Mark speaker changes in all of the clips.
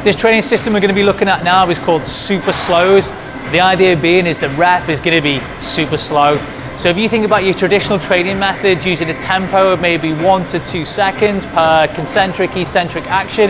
Speaker 1: This training system we're going to be looking at now is called super slows. The idea being is the rep is going to be super slow. So if you think about your traditional training methods using a tempo of maybe 1 to 2 seconds per concentric, eccentric action,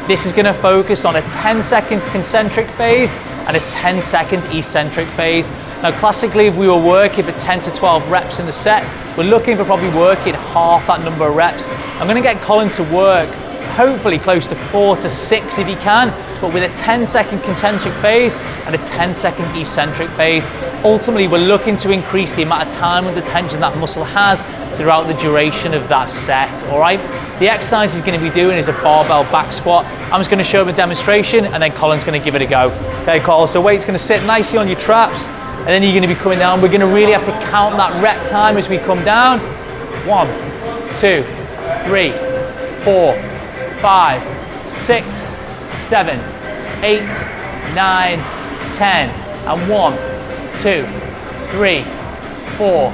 Speaker 1: this is going to focus on a 10-second concentric phase and a 10-second eccentric phase. Now classically, if we were working for 10 to 12 reps in the set, we're looking for probably working half that number of reps. I'm going to get Colin to work hopefully close to 4 to 6 if he can, but with a 10-second concentric phase and a 10-second eccentric phase. Ultimately, we're looking to increase the amount of time under tension that muscle has throughout the duration of that set, all right? The exercise he's going to be doing is a barbell back squat. I'm just going to show him a demonstration and then Colin's going to give it a go. Okay, Cole, so weight's going to sit nicely on your traps and then you're going to be coming down. We're going to really have to count that rep time as we come down. 1, 2, 3, 4, 5, 6, 7, 8, 9, 10, and 1, 2, 3, 4,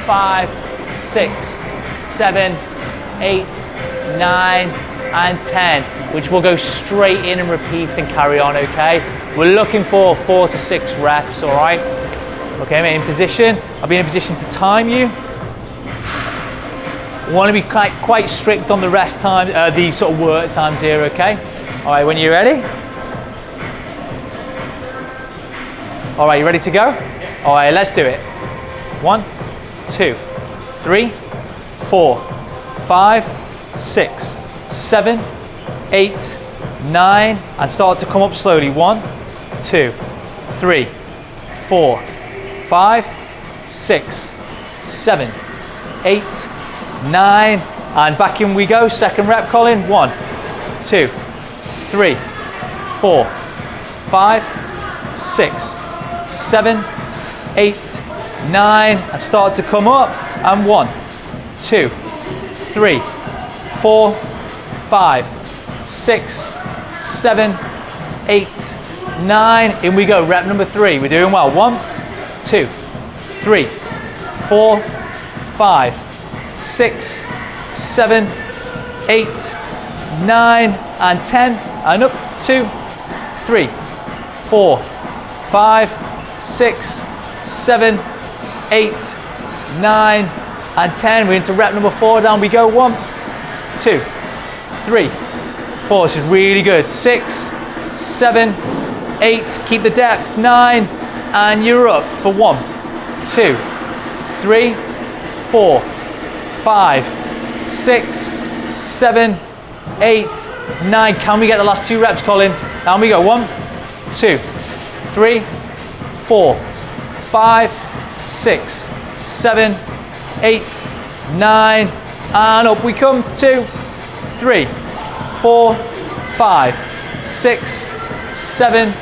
Speaker 1: 5, 6, 7, 8, 9, and 10, which will go straight in and repeat and carry on, okay? We're looking for 4 to 6 reps, all right? Okay, I'm in position. I'll be in a position to time you. We want to be quite strict on the rest time, the sort of work times here, okay? All right, when you're ready. All right, you ready to go? All right, let's do it. 1, 2, 3, 4, 5, 6, 7, 8, 9, and start to come up slowly. 1, 2, 3, 4, 5, 6, 7, 8, 9, and back in we go. Second rep, Colin. 1, 2, 3, 4, 5, 6, 7, 8, 9, and start to come up. And 1, 2, 3, 4, 5, 6, 7, 8, 9. In we go. Rep number 3. We're doing well. 1, 2, 3, 4, 5, 6, 7, 8, 9, and 10, and up. 2, 3, 4, 5, 6, 7, 8, 9, and 10. We're into rep number 4. Down we go. 1, 2, 3, 4. This is really good. 6, 7, 8. Keep the depth. 9, and you're up for 1, 2, 3, 4, 5, 6, 7, 8, 9. Can we get the last 2 reps, Colin? Down we go. 1, 2, 3, 4, 5, 6, 7, 8, 9, and up we come. 2, 3, 4, 5, 6, 7,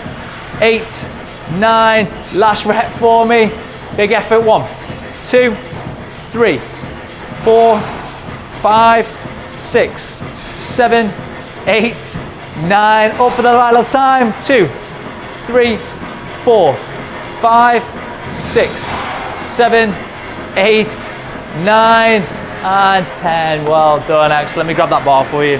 Speaker 1: 8, 9. Last rep for me. Big effort. 1, 2, 3, 4, 5, 6, 7, 8, 9. Up for the final time. 2, 3, 4, 5, 6, 7, 8, 9, and 10. Well done, excellent. Let me grab that bar for you.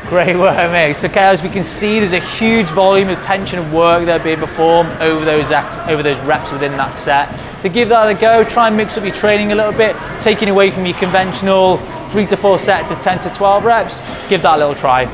Speaker 1: Great work, mate. So, okay, as we can see, there's a huge volume of tension and work that are being performed over those reps within that set. To give that a go, try and mix up your training a little bit, taking away from your conventional 3 to 4 sets of 10 to 12 reps. Give that a little try.